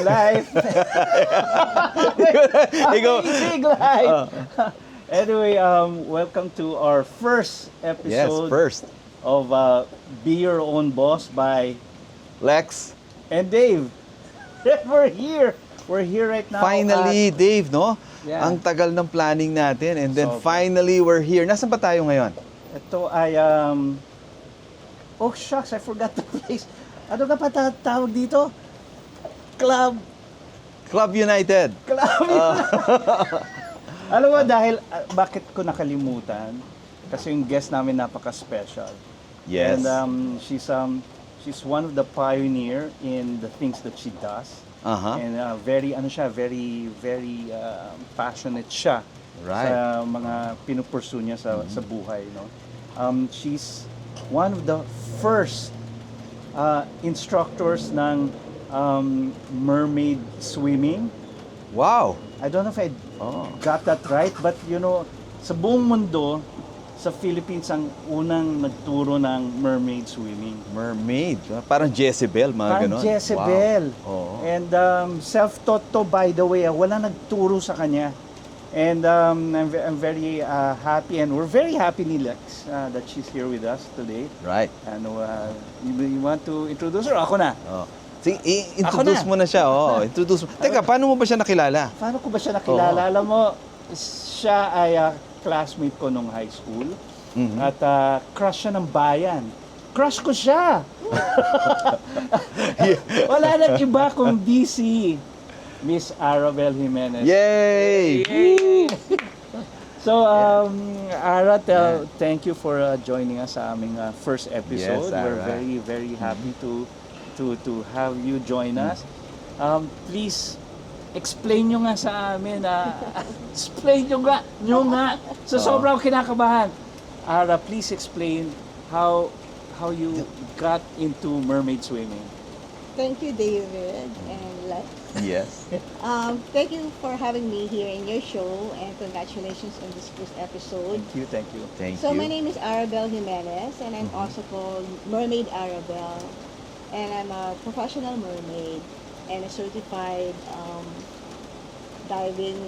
life. Ikaw, Amazing life. Anyway, welcome to our first yes, episode first. of Be Your Own Boss by Lex, and Dave. We're here. We're here right now. finally, Dave, no? Yeah. Ang tagal ng planning natin and then So, finally we're here. Nasaan ba tayo ngayon? Ito ay oh shucks, I forgot the place. Ano ka pa tawag dito? Club. Club United. Alam mo dahil bakit ko nakalimutan? Kasi yung guest namin napaka-special. Yes. And she's one of the pioneer in the things that she does. Aha. And very passionate siya Right. sa mga pinupursue niya sa buhay, no. She's one of the first instructors ng mermaid swimming. Wow. I don't know if I Oh. got that right, but you know, sa buong mundo, sa Philippines ang unang nagturo ng mermaid swimming. Mermaid. Parang Jezebel, mga Parang ganon. Jezebel. Wow. Oo. And self-taught to, by the way. Wala nagturo sa kanya. And I'm very happy, and we're very happy ni Lex that she's here with us today. Right. And you want to introduce her? Ako na. Oh. Sige, introduce mo na siya. Oh, introduce mo. Teka, paano mo ba siya nakilala? Paano ko ba siya nakilala? Oo. Alam mo, siya ay classmate ko nung high school. Mhm. At crush siya ng bayan. Crush ko siya! Wala nang iba kundi si Miss Arabel Jimenez. Yay! So, Ara, thank you for joining us sa aming first episode. Yes, We're Ara. very happy to have you join us. Please, explain nyo nga sa amin. Explain nyo nga. So, sobrang kinakabahan. Ara, please explain how you got into mermaid swimming. Thank you, David and Lex. Yes. Thank you for having me here in your show, and congratulations on this first episode. Thank you. Thank So you. my name is Arabel Jimenez, and I'm also called Mermaid Arabel, and I'm a professional mermaid and a certified diving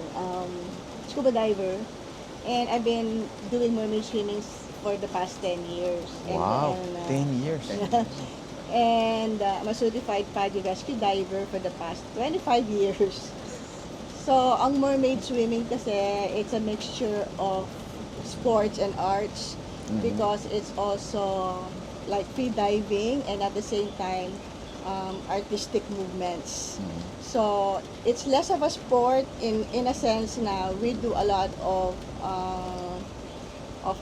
scuba diver, and I've been doing mermaid swimming for the past 10 years. Wow, and 10 years. and I'm a certified PADI rescue diver for the past 25 years. So, ang mermaid swimming kasi, it's a mixture of sports and arts because it's also like free diving and at the same time artistic movements. So, it's less of a sport in a sense na we do a lot of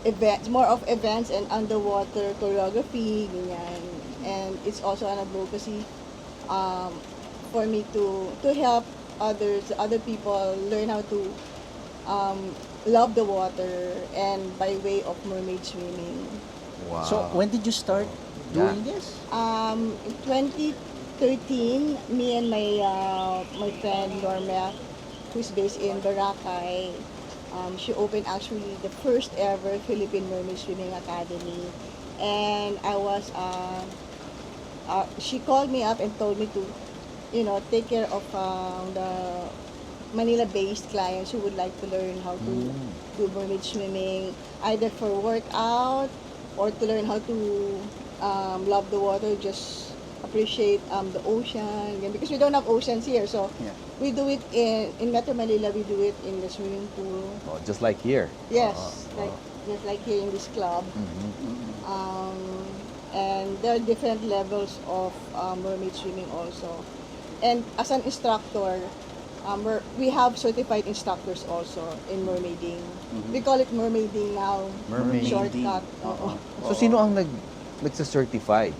events, more of events and underwater choreography, ganyan. And it's also an advocacy for me to help other people learn how to love the water and by way of mermaid swimming. Wow. So, when did you start doing this? In 2013, me and my friend Norma, who's based in Boracay, she opened actually the first ever Philippine Mermaid Swimming Academy, and I was she called me up and told me to, take care of the Manila-based clients who would like to learn how to do mermaid swimming, either for workout or to learn how to love the water, just appreciate the ocean. Because we don't have oceans here, so Yeah. we do it in Metro Manila. We do it in the swimming pool. Oh, just like here. Yes, just like here in this club. And there are different levels of mermaid swimming also. And as an instructor, we have certified instructors also in mermaiding. We call it mermaiding now. Mermaiding. Shortcut. Oo. So, sino ang nagsa-certify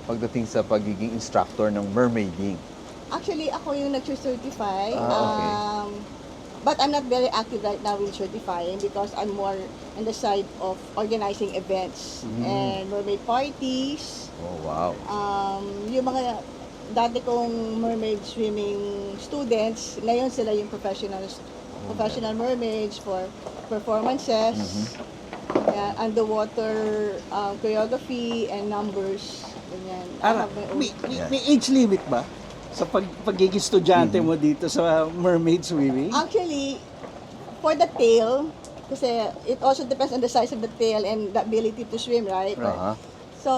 pagdating sa pagiging instructor ng mermaiding? Actually, ako yung nag-certify. Okay. But I'm not very active right now in certifying because I'm more on the side of organizing events and mermaid parties. Oh, wow. Yung mga dati kong mermaid swimming students, ngayon sila yung professional mermaids for performances, underwater choreography and numbers. Ganyan. I have my own. May age limit ba? Sa pagiging estudyante mo dito sa mermaid swimming? Actually, for the tail, kasi it also depends on the size of the tail and the ability to swim, right? Uh-huh. So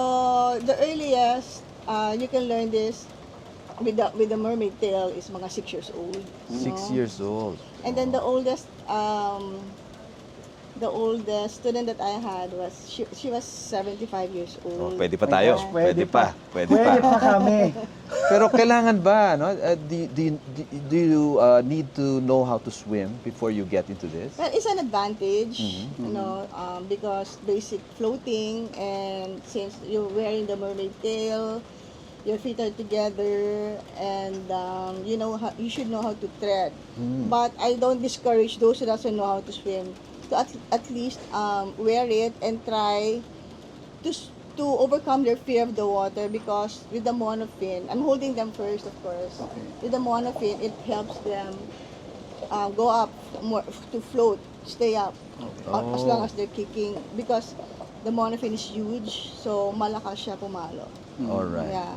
the earliest you can learn this with the mermaid tail is mga 6 years old. 6 years old. And then the oldest student that I had was she was 75 years Oh, old. pwede pa tayo. Gosh, Pwede pa. Pwede pa kami. Pero kailangan ba, no? Do you need to know how to swim before you get into this? Well, it's an advantage, Mm-hmm. you know, because basic floating, and since you're wearing the mermaid tail, your feet are together, and you should know how to tread. Mm. But I don't discourage those who doesn't know how to swim to at least wear it and try to overcome their fear of the water, because with the monofin, I'm holding them first, of course. Okay. With the monofin, it helps them go up more, to float, stay up, as long as they're kicking, because the monofin is huge, so malakas siya pumalo. All right. Yeah.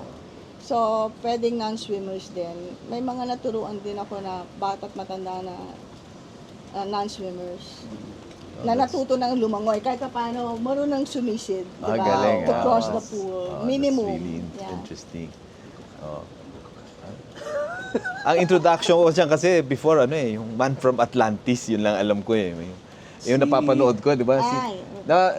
So, pwedeng non-swimmers din. May mga naturuan din ako na bata't matanda na non-swimmers. Na natuto ng lumangoy, kahit pa paano marunong sumisid, di ba? Galing. To cross the That's- pool. that's Minimum. really Yeah. interesting. Oh. Ang introduction ko siya kasi before yung Man from Atlantis, yun lang alam ko eh. Yung napapanood ko, di ba? Ay.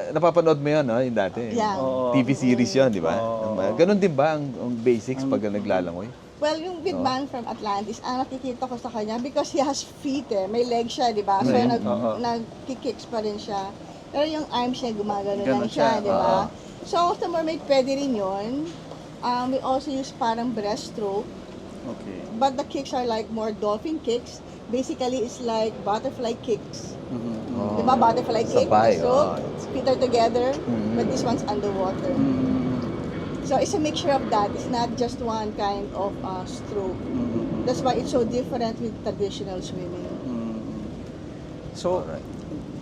Napapanood mo yun, no? Yung dati. Yeah. Oo. TV series yun, di ba? Oo. Ganon din ba ang basics pag naglalangoy? Well, yung with Man from Atlantis, ang nakikita ko sa kanya, because he has feet may legs siya, di ba? So, Right. Oo. nag-kicks pa rin siya. Pero yung arms niya, gumagano Ganon lang siya, siya. di ba? So, sa mermaid, pwede rin yun. We also use parang breaststroke, Okay. but the kicks are like more dolphin kicks. Basically, it's like butterfly kicks. Oh. Di ba? Butterfly kick, Sabay, so, oh. feet are together, Mhm. but this one's underwater. So, it's a mixture of that. It's not just one kind of stroke. That's why it's so different with traditional swimming. So, Alright.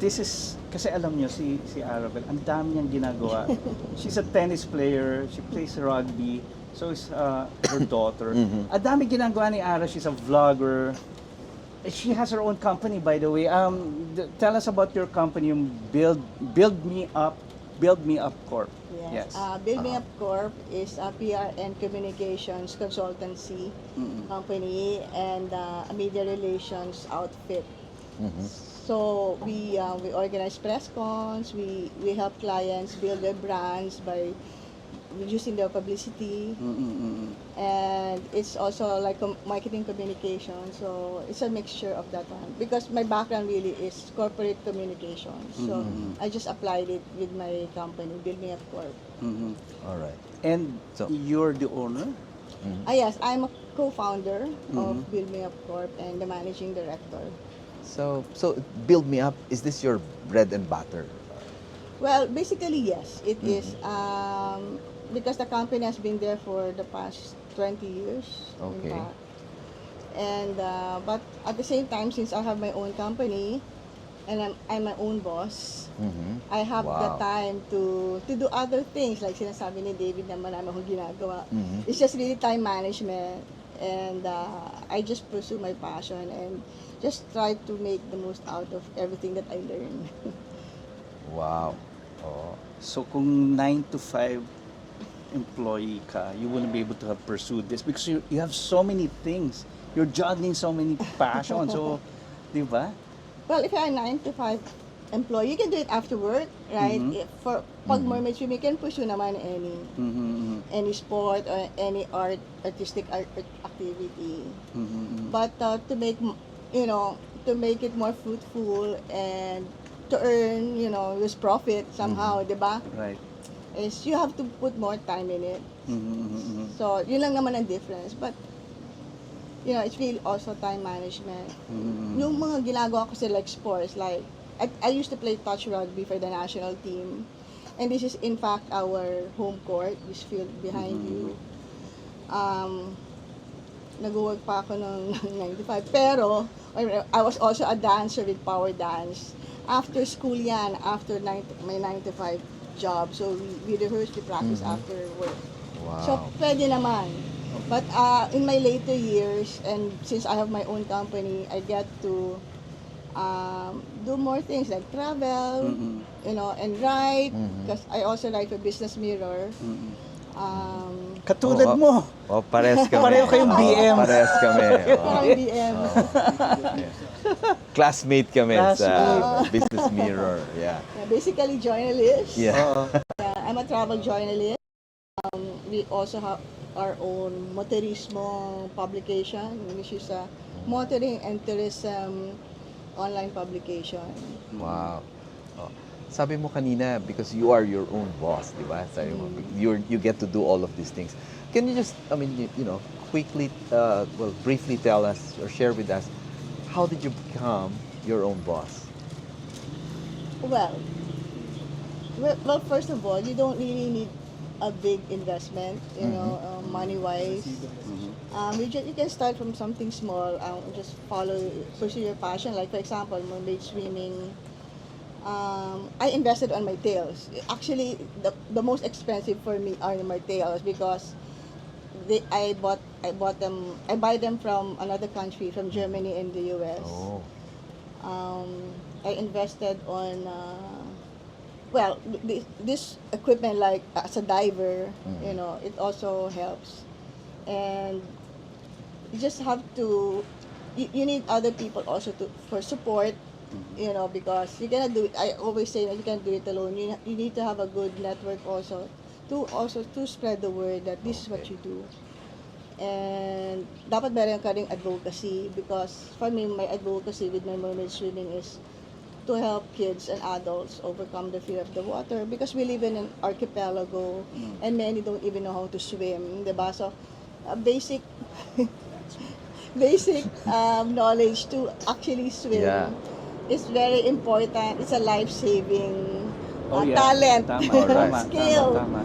this is, kasi alam nyo, si Arabel, ang dami niyang ginagawa. She's a tennis player, she plays rugby, so is her daughter. Mhm. Ang dami ginagawa ni Ara, she's a vlogger. She has her own company, by the way. Tell us about your company, yung Build Me Up Corp. Yes. Build Me Up Corp is a PR and communications consultancy company and a media relations outfit. So we organize press cons. We help clients build their brands by using their publicity, and it's also like marketing communication. So it's a mixture of that one, because my background really is corporate communications. So I just applied it with my company, Build Me Up Corp. All right. And So- you're the owner? Yes, I'm a co-founder of Build Me Up Corp and the managing director. So Build Me Up, is this your bread and butter? Well, basically, yes, it is. Because the company has been there for the past 20 years. in Okay. fact. And, but at the same time, since I have my own company, and I'm my own boss, I have the Wow. time to do other things. Like sinasabi ni David na marami akong ginagawa. Mhm. It's just really time management. And I just pursue my passion and just try to make the most out of everything that I learn. Wow. Oh. So kung 9 to 5 employee ka, you wouldn't be able to have pursued this because you have so many things. You're juggling so many passions. So, di ba? Well, if you're a 9 to 5 employee, you can do it after work, right? If for pag mermaid swimming, you can pursue naman any sport or any artistic activity. But to make to make it more fruitful and to earn use profit somehow, di ba? Right. Is you have to put more time in it. So yun lang naman ang difference. But it's really also time management. Yung mga ginagawa ko sa like sports, like I used to play touch rugby for the national team. And this is in fact our home court, this field behind you. Nag-work pa ako ng 95. Pero I was also a dancer with power dance. After school yan, after my 9 to 5 job. So we rehearse, we practice after work. Wow. So pwede naman. But in my later years, and since I have my own company, I get to do more things like travel, Mm-mm. and write, Mhm. because I also write for Business Mirror. Mm-mm. Um, Katulad Oo. mo. Oh, pares kami. Pareho kayong Oo, BM. pares kami. Oo. parang BM. Classmate kami sa Classmate. Business Mirror. Yeah. Yeah, basically journalist. Yeah. Oo. I'm a travel journalist. We also have our own motorismo publication, which is a motoring and tourism online publication. Wow. Oh. Sabi mo kanina, because you are your own boss, di ba? Sabi mo, you get to do all of these things. Can you just, I mean, quickly, briefly tell us or share with us, how did you become your own boss? Well, well, first of all, you don't really need a big investment, money-wise. You can start from something small, just pursue your passion. Like, for example, mermaid swimming. I invested on my tails. Actually, the most expensive for me are my tails because I buy them from another country, from Germany and the US. Oh. I invested on this equipment, like as a diver, it also helps. And you just have to you need other people also for support, because you cannot do it. I always say that you can't do it alone. You need to have a good network also to spread the word that this is what you do. And dapat meron ka ring advocacy, because for me, my advocacy with my mermaid swimming is to help kids and adults overcome the fear of the water, because we live in an archipelago and many don't even know how to swim, diba? So basic knowledge to actually swim Yeah. is very important. It's a life-saving Oh, yeah. talent, Tama, or tama, skill. tama.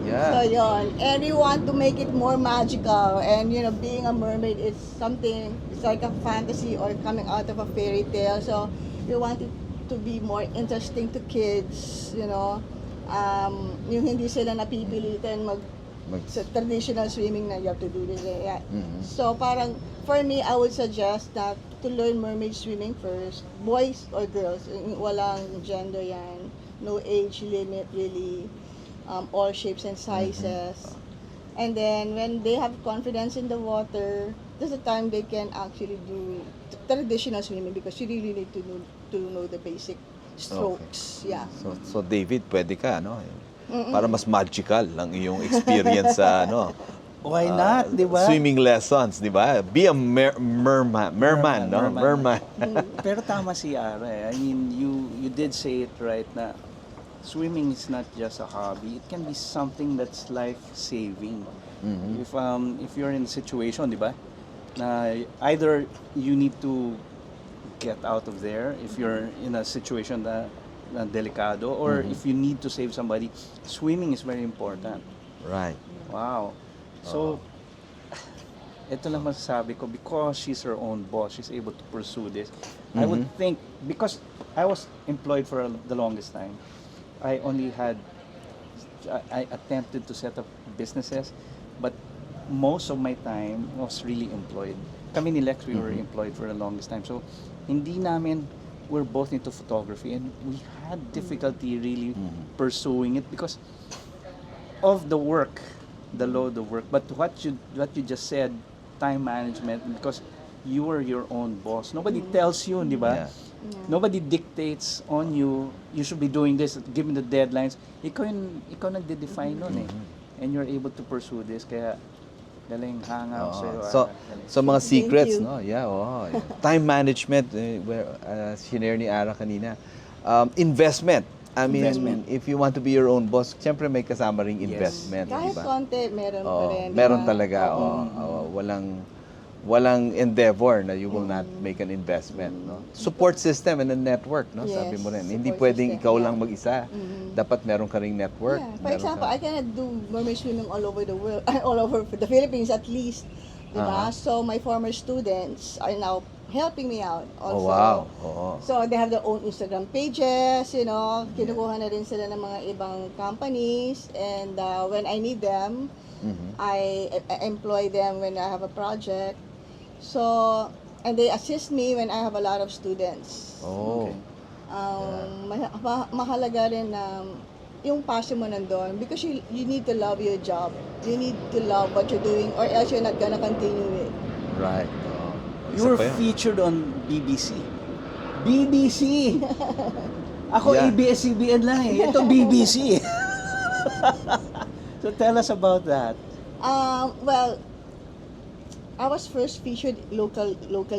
So Yeah. yon, and we want to make it more magical. And being a mermaid is something. It's like a fantasy or coming out of a fairy tale. So we want it to be more interesting to kids. Yung hindi sila napipilitan sa traditional swimming na you have to do this. Yeah. Mhm. So parang for me, I would suggest that to learn mermaid swimming first, boys or girls, walang gender yan, no age limit really. All shapes and sizes. And then when they have confidence in the water, that's the time they can actually do traditional swimming, because you really need to know the basic strokes. Yeah. So David, pwede ka, no? Para mas magical ang iyong experience sa, Why not, di ba? swimming lessons, di ba? Be a merman, no? Merman. Merman. Pero tama si Ara eh. I mean, you did say it right na swimming is not just a hobby. It can be something that's life-saving. If you're in a situation, di ba, na either you need to get out of there, if you're in a situation na delikado, or if you need to save somebody, swimming is very important. Right. Wow. So, ito lang masasabi ko, because she's her own boss, she's able to pursue this. I would think, because I was employed for the longest time, I attempted to set up businesses, but most of my time was really employed. Kami ni Lex, we were employed for the longest time. So, we're both into photography, and we had difficulty really pursuing it because of the work, the load of work. But what you just said, time management, because you are your own boss. Nobody tells you, di ba? Yeah. Nobody dictates on you, you should be doing this, given the deadlines. Ikaw nagde-define nun eh. And you're able to pursue this, kaya galing hangout sa'yo. So mga secrets, you. no? Yeah, time management, where shinare ni Ara kanina. Investment. I mean, Investment. if you want to be your own boss, siyempre may kasama ring Yes. investment, di Kahit ba? konti, meron pa rin. di Meron ba? talaga, walang endeavor na you will not make an investment, no? Support system and a network, no? Yes, Sabi mo rin. Hindi support pwedeng system, ikaw yeah. lang mag-isa. Dapat meron ka ring network. Yeah. For meron example, ka- I cannot do mermaid swimming all over the world, all over the Philippines at least. Diba? So my former students are now helping me out also. Oh, wow. Oo. So they have their own Instagram pages, kinukuha na rin sila ng mga ibang companies, and when I need them, I employ them when I have a project. So, and they assist me when I have a lot of students. Oh. Mahalaga rin na yung passion mo nandun because you need to love your job. You need to love what you're doing or else you're not gonna continue it. Right. You were featured on BBC. BBC! Ako Yeah. ABS-CBN lang eh. Ito BBC. So tell us about that. Well, I was first featured locally,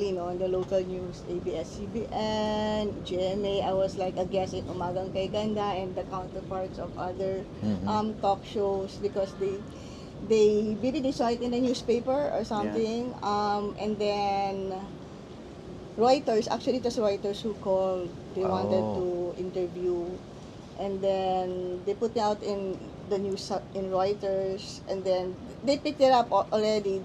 in the local news, ABS-CBN, GMA. I was like a guest in Umagang Kay Ganda and the counterparts of other talk shows because maybe they saw it in the newspaper or something. And then Reuters, actually it was Reuters who called. They wanted to interview. And then they put it out in the news in Reuters. And then they picked it up already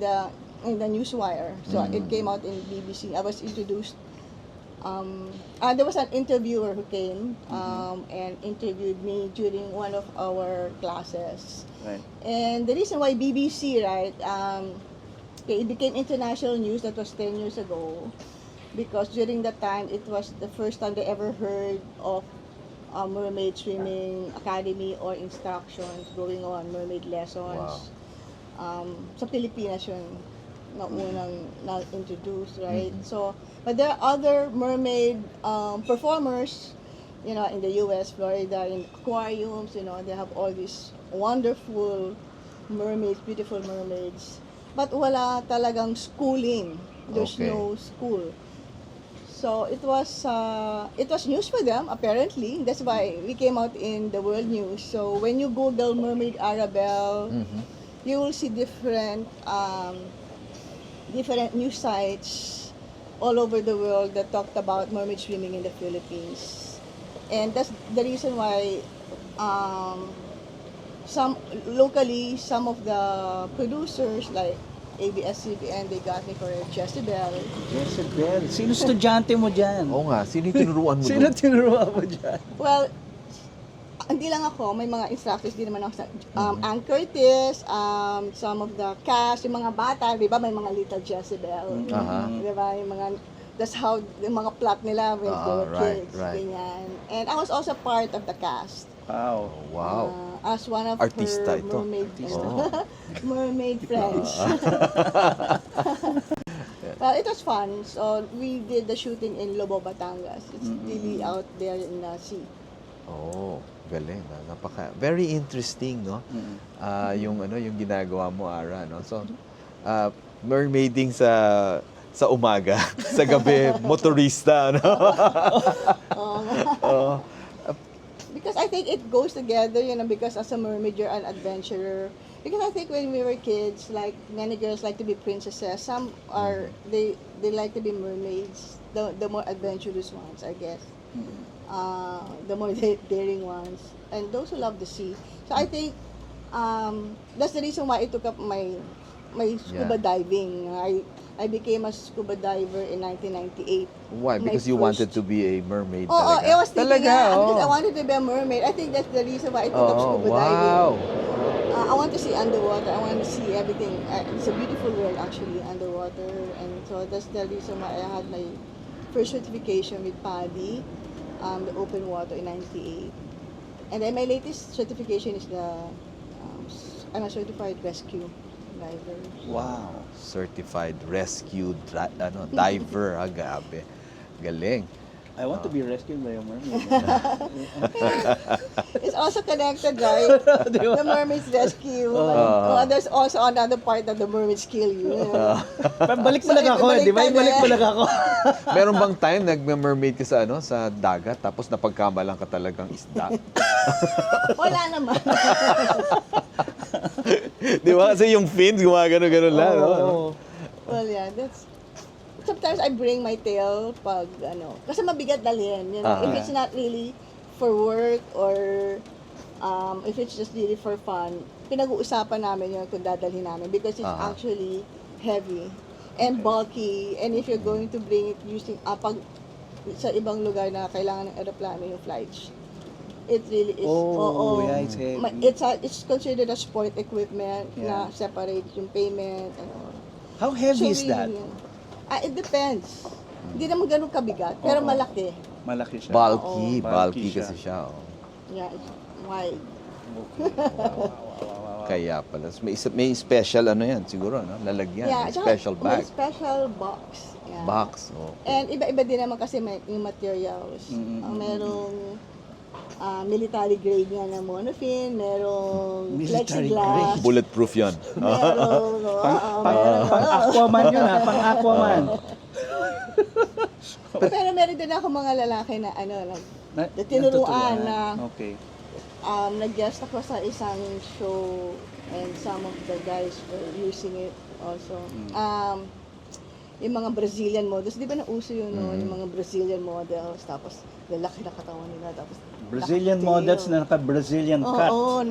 in the Newswire. So it came out in BBC. I was introduced. There was an interviewer who came and interviewed me during one of our classes. Right. And the reason why BBC, right, it became international news, that was 10 years ago. Because during that time, it was the first time they ever heard of mermaid swimming academy or instructions going on, mermaid lessons. Sa Pilipinas yun, na unang na-introduce, right? So, but there are other mermaid performers, in the US, Florida, in aquariums, they have all these wonderful mermaids, beautiful mermaids. But wala talagang schooling. There's no school. So it was news for them apparently. That's why we came out in the world news. So when you Google Mermaid Arabelle, you will see different news sites all over the world that talked about mermaid swimming in the Philippines. And that's the reason why some of the producers like ABS-CBN, they got me for Jezebel. Jezebel. Sino estudyante mo dyan? Oo nga, sino yung tinuruan mo Sino doon? tinuruan mo dyan? Well, hindi lang ako, may mga instructors din naman ako sa Ann Curtis, some of the cast, yung mga bata, di ba, may mga little Jezebel. Di ba, yung mga, that's how, yung mga plot nila when they were kids. Ganyan. And I was also part of the cast. Wow. Wow. As one of Artista her ito. mermaid friends. Well, it was fun. So, we did the shooting in Lobo, Batangas. It's really out there in the sea. Oh, galing. Very interesting, no? Yung ginagawa mo, Ara, no? So, mermaiding sa umaga, sa gabi, motorista, no? Because I think it goes together, because as a mermaid, you're an adventurer. Because I think when we were kids, like many girls like to be princesses, some are, they like to be mermaids, the more adventurous ones, I guess. The more daring ones. And those who love the sea. So I think that's the reason why I took up my scuba diving. I became a scuba diver in 1998. Why? Because you wanted to be a mermaid Oh, talaga? I was thinking because I Oh. wanted to be a mermaid. I think that's the reason why I took up scuba diving. I want to see underwater. I want to see everything. It's a beautiful world actually underwater, and so that's the reason why I had my first certification with PADI, the open water in '98, and then my latest certification is I'm a certified rescue diver. Wow. Certified rescue diver. Gabi. Galing. I want to be rescued by a mermaid. It's also connected, right? The mermaid's rescue. There's also another part that the mermaids kill you. Balik mo lang ako, di ba? Balik mo lang ako. Meron bang time nagme-mermaid ka sa dagat tapos napagkamalan ka talagang isda? Wala naman. Di ba? Kasi yung fins, gumagano-gano lang. No? Well, yeah, sometimes I bring my tail pag kasi mabigat dalhin, if it's not really for work or if it's just really for fun, pinag-uusapan namin yun kung dadalhin namin because it's actually heavy and bulky, and if you're going to bring it using pag sa ibang lugar na kailangan ng eroplano yung flights, It really is. Oh, Oo. yeah, it's heavy. It's considered a sport equipment Yeah. na separate yung payment. How heavy is So, that? It depends. Hindi naman ganun kabigat, pero Oo. malaki. Malaki siya. Bulky, Oo. bulky Bulky kasi siya. Oh. Yeah, it's wide. Okay. Wow. Kaya pala. May special ano yan siguro, no? Lalagyan. Yeah, May tsaka special may bag. special box. Yeah. Box. Oh. And iba-iba din naman kasi yung materials. Mm-mm. Ang merong military grade nga na monofin, merong Military plexiglass, Bulletproof yan. merong, Pang Aquaman yun ha, pang Aquaman. pero meron din ako mga lalaki na na tinuruan na Okay. nag-guest ako sa isang show and some of the guys were using it also. Yung mga Brazilian models, di ba nauso yun, no? Yung mga Brazilian models, tapos lalaki na katawan nila, tapos Brazilian laki models tail. na naka-Brazilian cut. Oo.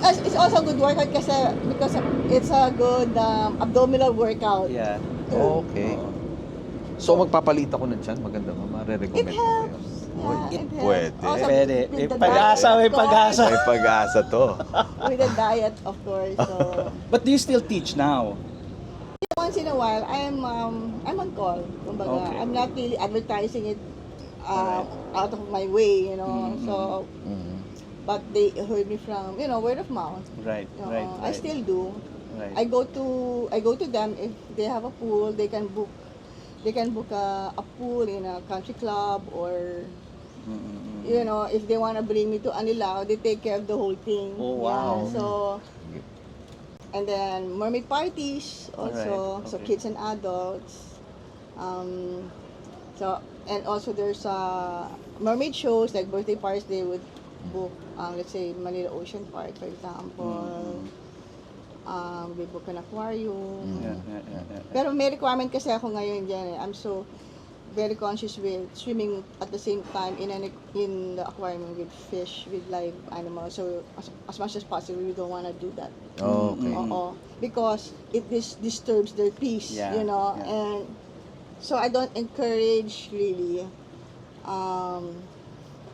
It's also a good workout kasi because it's a good abdominal workout. Yeah. Okay. Oo. So magpapalit ako ng tiyan, maganda ba? It Mare-recommend mo helps. kayo? Yeah, It it helps. pwede. Also, Pwede. with May the pag-asa, diet, may of course. pag-asa. May pag-asa to. With the diet, of course. So, But do you still teach now? once in a while, I'm on call. Kumbaga, Okay. I'm not really advertising it Alright. out of my way, Mhm. So, Mhm. but they heard me from, word of mouth. Right, right. I still do. Right. I go to them if they have a pool. They can book a pool in a country club or Mm-mm. if they want to bring me to Anilao, they take care of the whole thing. Oh, wow. Yeah, so and then mermaid parties also, Alright, so okay. kids and adults. And also there's mermaid shows like birthday parties. They would book, let's say Manila Ocean Park, for example. They book an aquarium. Yeah. Pero may requirement kasi ako ngayon dyan. I'm so very conscious with swimming at the same time in the aquarium with fish, with live animals. So as much as possible, we don't want to do that. Okay. Oo. Because it disturbs their peace, Yeah, yeah. And so I don't encourage really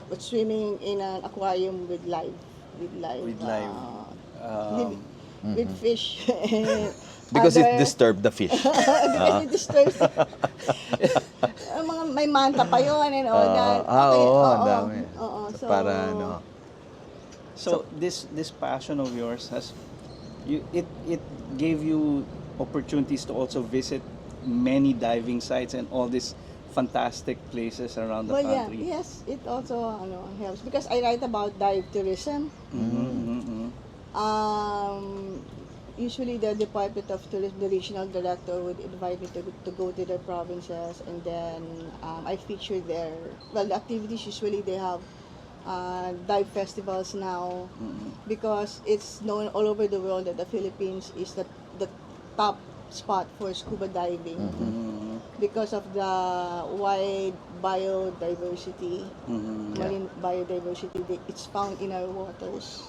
but swimming in an aquarium with live With live, with fish. Because it Other- disturbed the fish. because it disturbs may manta pa yun and all that. Oo, ang oo, dami. oo. So, para ano. So this passion of yours it gave you opportunities to also visit many diving sites and all these fantastic places around the country. Yes, it also helps because I write about dive tourism. Usually the Department of Tourism, the regional director would invite me to go to their provinces, and then I feature there. Well, the activities usually they have dive festivals now because it's known all over the world that the Philippines is the top spot for scuba diving because of the wide biodiversity, marine biodiversity. It's found in our waters.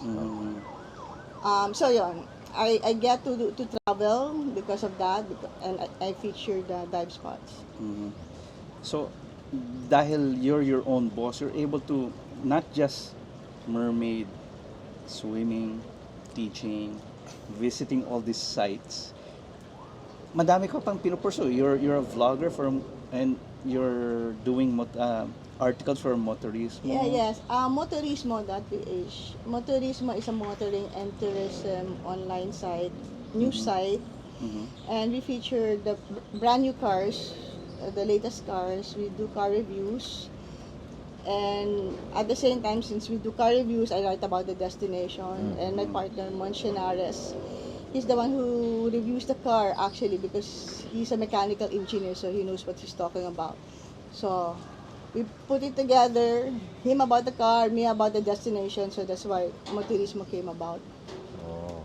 So yun, I get to travel because of that, and I feature the dive spots. So dahil you're your own boss, you're able to not just mermaid, swimming, teaching, visiting all these sites. Madami ka pang pinupursue. You're a vlogger and you're doing articles for Motorismo. Yes. Motorismo.ph. Motorismo is a motoring and tourism online site, news site, and we feature the brand new cars, the latest cars. We do car reviews, and at the same time, since we do car reviews, I write about the destination. And my partner, Mon Shenares, he's the one who reviews the car actually because he's a mechanical engineer, so he knows what he's talking about. So we put it together, him about the car, me about the destination, so that's why Motorismo came about. Oh.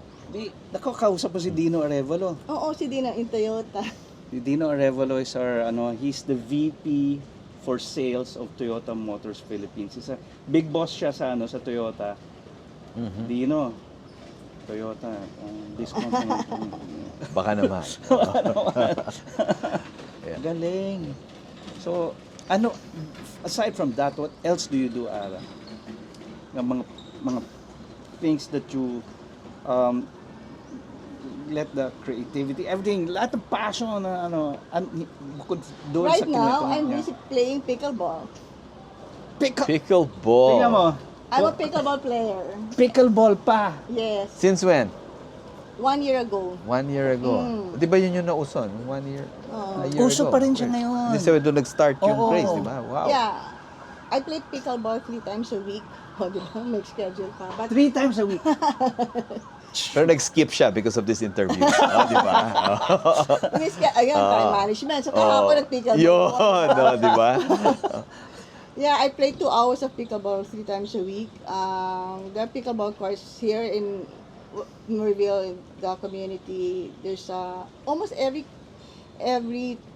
Nakakausap mo si Dino Arevalo. Oo, si Dina in Toyota. Si Dino Arevalo is he's the VP for sales of Toyota Motors Philippines. He's a big boss siya sa Toyota. Dino, Toyota, discount naman. Baka naman. Yeah. Galing. So, ano, aside from that, what else do you do, Ara? Ng mga things that you let the creativity, everything, lahat ng passion na bukod doon Right sa now, kinuwento mo. I'm Yeah. busy playing pickleball. Pickleball. Tingnan mo, I'm a pickleball player. pickleball pa. Yes. Since when? 1 year ago. 1 year ago. Mm. Di ba yun yung nauson? 1 year? A year Uso ago. pa rin siya ngayon. Hindi sa doon nag-start yung Oo. craze, di ba? Wow. Yeah. I play pickleball 3 times a week. O, di ba? May schedule pa. But 3 times a week. Pero nag-skip siya because of this interview. Oh, di ba? ayun, time management. So, kahapon nag-pickleball. Yun, no, di ba? Yeah, I play 2 hours of pickleball 3 times a week. There are pickleball courts here in Merville, in the community. There's almost every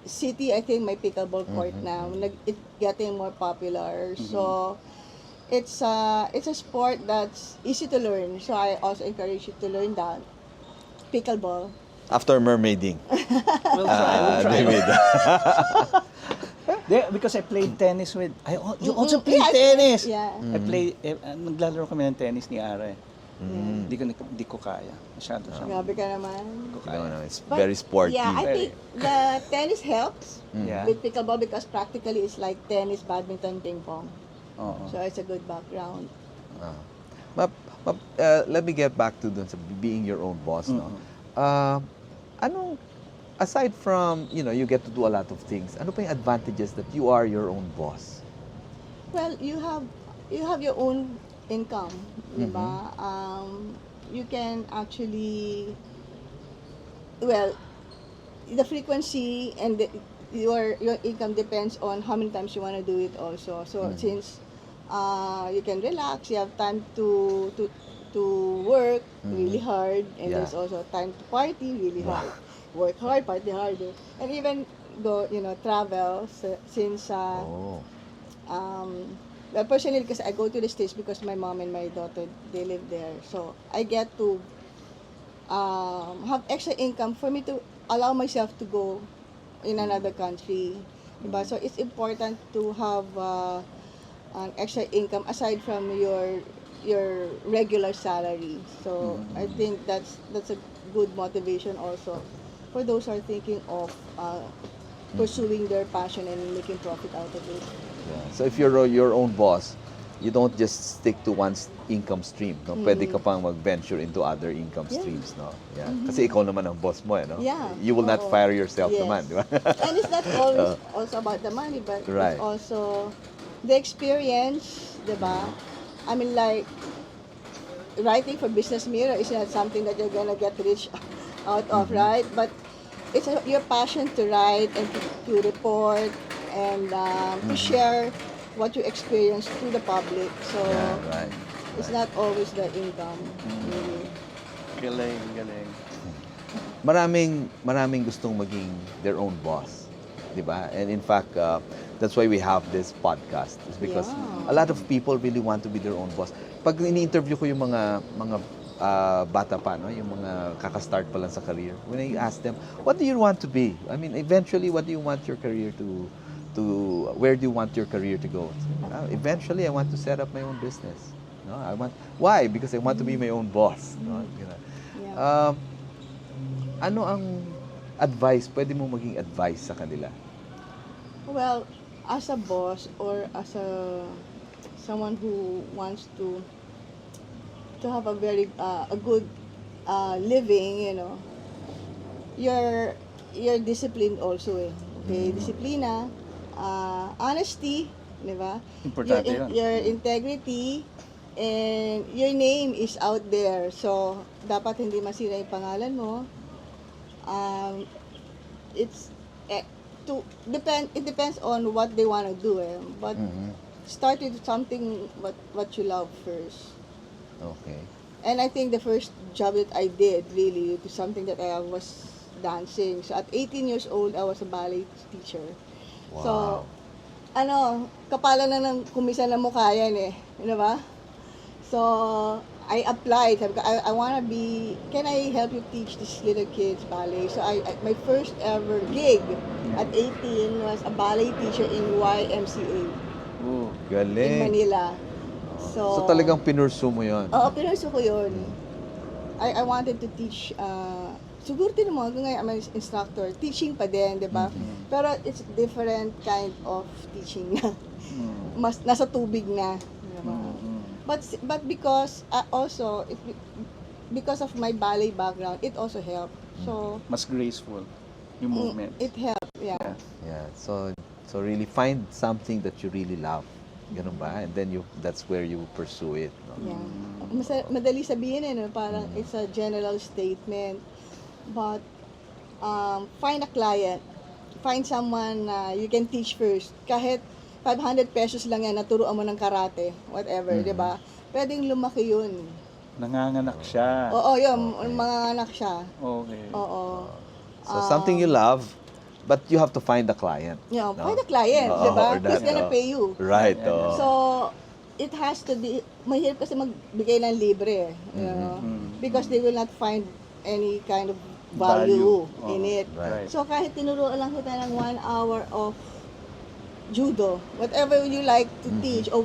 city, I think, may pickleball court now. It's getting more popular. So, it's a sport that's easy to learn. So, I also encourage you to learn that. Pickleball. After mermaiding. We'll try. David. Because I played tennis with, you also Mm-mm. play Yeah, I tennis. play- yeah. I play, naglalaro kami ng tennis ni Ara eh. Hindi ko kaya. Masyado siya. Grabe ka naman. Hindi ko No, kaya. no, it's But, very sporty. Yeah, I Very. think the tennis helps Yeah. with pickleball because practically it's like tennis, badminton, ping pong. Oo. So it's a good background. Let me get back to dun sa being your own boss, no? Anong, aside from, you get to do a lot of things, ano pa yung advantages that you are your own boss? Well, you have your own income, di ba? You can actually, well, the frequency and your income depends on how many times you want to do it also. So since you can relax, you have time to work really hard, and Yeah. there's also time to party really hard. Work hard, party harder, and even go, travel. Since Oh. well, personally, because I go to the States because my mom and my daughter, they live there. So, I get to have extra income for me to allow myself to go in another country. Diba? So, it's important to have an extra income aside from your regular salary. So, I think that's a good motivation also for those who are thinking of pursuing their passion and making profit out of it. Yeah. So if you're your own boss, you don't just stick to one income stream, no? Pwede ka pang mag-venture into other income Yeah. streams, no? Yeah. Kasi ikaw naman ang boss mo, no? Yeah. You will not Oo. fire yourself Yes. naman, di ba? And it's not always also about the money, but Right. it's also the experience, diba? I mean, like, writing for Business Mirror is not something that you're gonna get rich out of, right? But it's your passion to write and to report and to share what you experience to the public. So, Yeah, right. it's not always the income, really. Galing. Maraming gustong maging their own boss, di ba? And in fact, that's why we have this podcast. It's because Yeah. a lot of people really want to be their own boss. Pag ini-interview ko yung mga bata pa, no? Yung mga kaka-start pa lang sa career, when I ask them, what do you want to be? I mean, eventually, what do you want your career to where do you want your career to go? Eventually, I want to set up my own business. No, why? Because I want to be my own boss. No? Yeah. Ano ang advice, pwede mo maging advice sa kanila? Well, as a boss or as someone who wants to have a very a good living, you're disciplined also eh. Okay, disiplina, honesty, di ba? Importante yun. Your integrity and your name is out there. So, dapat hindi masira yung pangalan mo. It depends on what they want to do eh. But start with something what you love first. Okay. And I think the first job that I did really was something that I was dancing. So at 18 years old, I was a ballet teacher. Wow. So, kapalan na ng kumisa na mukha yan eh. Di ba? So, I applied. Sabi ko, I wanna be, can I help you teach these little kids ballet? So my first ever gig at 18 was a ballet teacher in YMCA Oh. in Galing. Manila. So talagang pinursu mo yun. Oo, pinurso ko yun. I wanted to teach, siguro din mo, ngayon I'm an instructor, teaching pa din, di ba? Pero it's different kind of teaching na. Mas, nasa tubig na. Di ba? But because also, because of my ballet background, it also helped. So, Mas graceful yung movement. it helped, yeah. Yeah. So really find something that you really love. Ganun ba? And then that's where you pursue it. No? Yeah. Madali sabihin no? Parang it's a general statement. But find a client. Find someone you can teach first. Kahit 500 pesos lang yan, naturuan mo ng karate, whatever, di ba? Pwedeng lumaki yun. Nanganganak siya. Oo, yun, mga anak siya. Okay. Oo. So something you love, but you have to find the client. Yeah, No? find a client, Oo, di ba? or that, He's gonna oo. pay you. Right. Yeah. oo. So, it has to be, mahirap kasi magbigay ng libre, you know, because they will not find any kind of value Value. in it. Right. So, kahit tinuruan lang kita ng 1 hour of judo, whatever you like to teach, or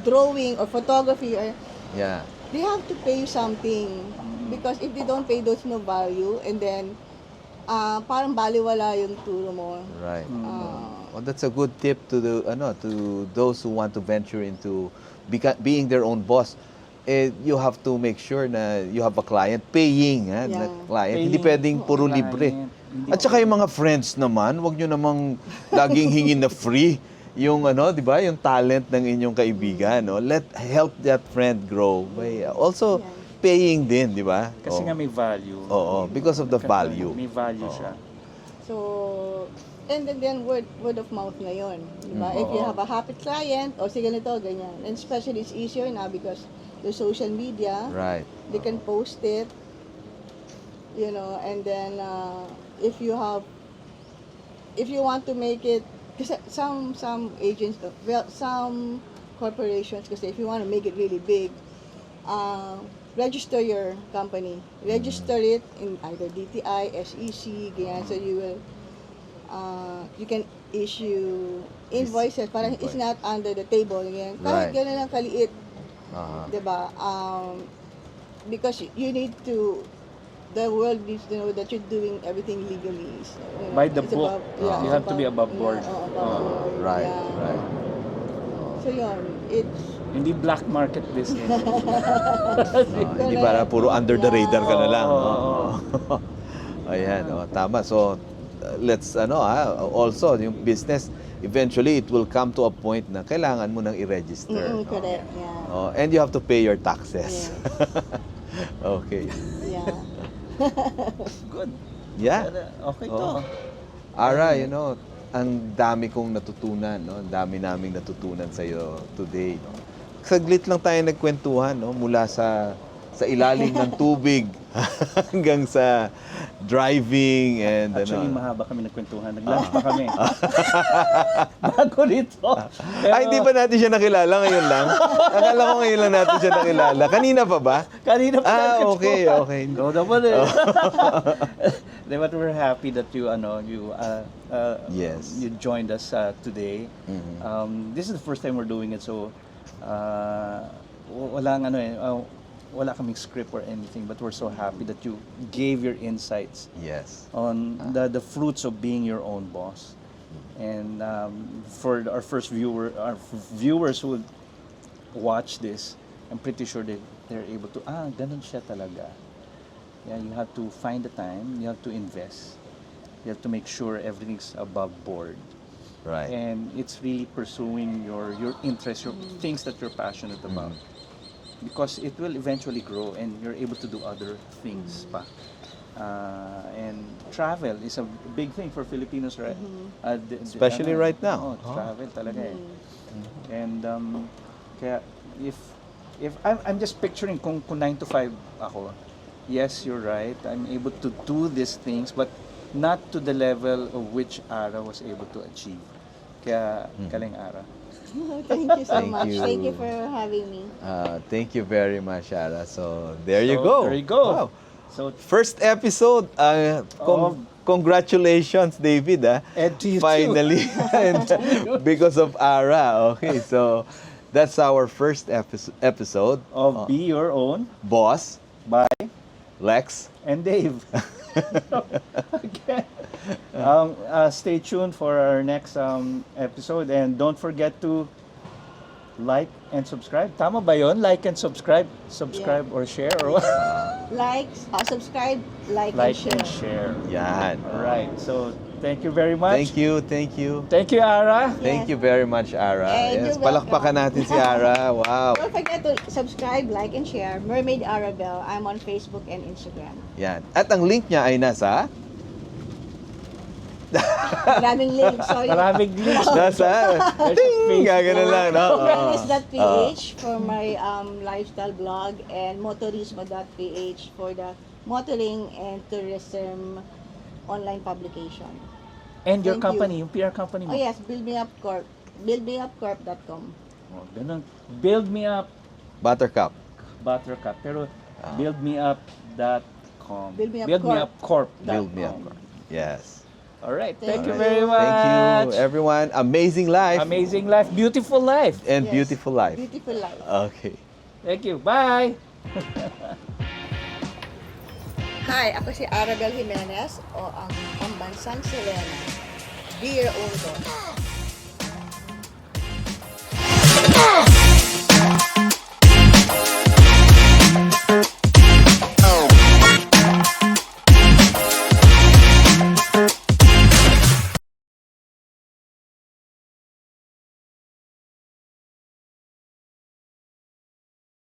drawing, or photography, or Yeah. they have to pay you something. Because if they don't pay, there's no value, and then, parang baliwala yung turo mo. Right. Ah, Well, that's a good tip to those who want to venture into being their own boss. You have to make sure na you have a client paying, na Yeah. client. Paying. Hindi pwedeng puro Client. libre. Hindi At saka yung mga friends naman, wag nyo namang laging hingin na free yung di ba, yung talent ng inyong kaibigan, no? Help that friend grow by also Yeah. paying din, di ba? Kasi nga may value. Oo, because of the value. May value siya. So, and then word of mouth ngayon, di ba? If you have a happy client, o sige nito, ganyan. And especially it's easier now because the social media, Right. they can post it, you know, and then if you want to make it, kasi some agents, well, some corporations, kasi if you want to make it really big, register your company. Register it in either DTI, SEC, ganyan. So you will, you can issue invoices, parang it's not under the table, ganyan. Kahit Right. gano'n lang kaliit, Uh-huh. diba? Because you need to, the world needs to know that you're doing everything legally. So, you know, By the it's book. You it's have to be above board. Yeah, above board. Right, Yeah. right. So yun, it's, Hindi black market business. Hindi para puro under the radar ka na lang. Oo. Ayan, tama. So, let's, also, yung business, eventually, it will come to a point na kailangan mo nang i-register. no? correct, yeah. And you have to pay your taxes. Okay. Yeah. Good. Yeah. Okay Oo. to. Ara, ang dami kong natutunan, no? Ang dami naming natutunan sa iyo today, no? Saglit lang tayo nagkwentuhan, no? Mula sa ilalim ng tubig hanggang sa driving and Actually, mahaba kami nagkwentuhan. Nag-lunch pa kami. Bago nito. Pero, Ay, hindi pa natin siya nakilala ngayon lang. Akala ko ngayon lang natin siya nakilala. Kanina pa ba? Kanina pa Okay. No, naman eh. But we're happy that you Yes. you joined us today. This is the first time we're doing it, so wala kaming script or anything, but we're so happy that you gave your insights Yes. on the fruits of being your own boss. And for our viewers who would watch this, I'm pretty sure they're able to, ganun siya talaga. Yeah, you have to find the time, you have to invest, you have to make sure everything's above board. Right. And it's really pursuing your interests, your things that you're passionate about. Because it will eventually grow and you're able to do other things pa. And travel is a big thing for Filipinos, right? Especially right now. Travel talaga eh. And kaya if I'm just picturing kung 9 to 5 ako, yes, you're right. I'm able to do these things, but not to the level of which Ara was able to achieve. Kaya, galing Ara. Thank you so Thank much. you. Thank you for having me. Thank you very much, Ara. So, there you So, go. there you go. Wow. So, First episode. Congratulations, David. and to you Finally. And because of Ara. Okay, so that's our first episode too, of Be Your Own Boss, by Lex. and Dave. Okay. Stay tuned for our next episode, and don't forget to like and subscribe. Tama ba yun? Like and subscribe? Subscribe or share or what? Subscribe, like Like and and share. share. Yan. Alright, so thank you very much. Thank you, thank you. Thank you, Ara. Thank you very much, Ara. And Yes, you're palakpakan welcome. natin si Ara. Wow. Don't forget to subscribe, like, and share. Mermaid Arabelle. I'm on Facebook and Instagram. Yan. At ang link niya ay nasa Maraming links. Sorry. Maraming links. nasa ting gagana lang, no? Oo. Wellness.ph for my lifestyle blog and motorismo.ph for the motoring and tourism online publication. And your Thank company, you. yung PR company mo. Oh yes, Build Me Up Corp. BuildMeUpCorp.com. Oh, ganun. Build me up Buttercup. Buttercup. Pero Ah. buildmeup.com. Buildmeupcorp.com. Build me up. Yes. Alright, Thank thank you you. very much. Thank you, everyone. Amazing life Amazing life, beautiful life. and Yes. beautiful life. Beautiful life. Okay. Thank you. Bye. Hi, ako si Arabelle Jimenez o ang pambansang Selena. Be your own boss.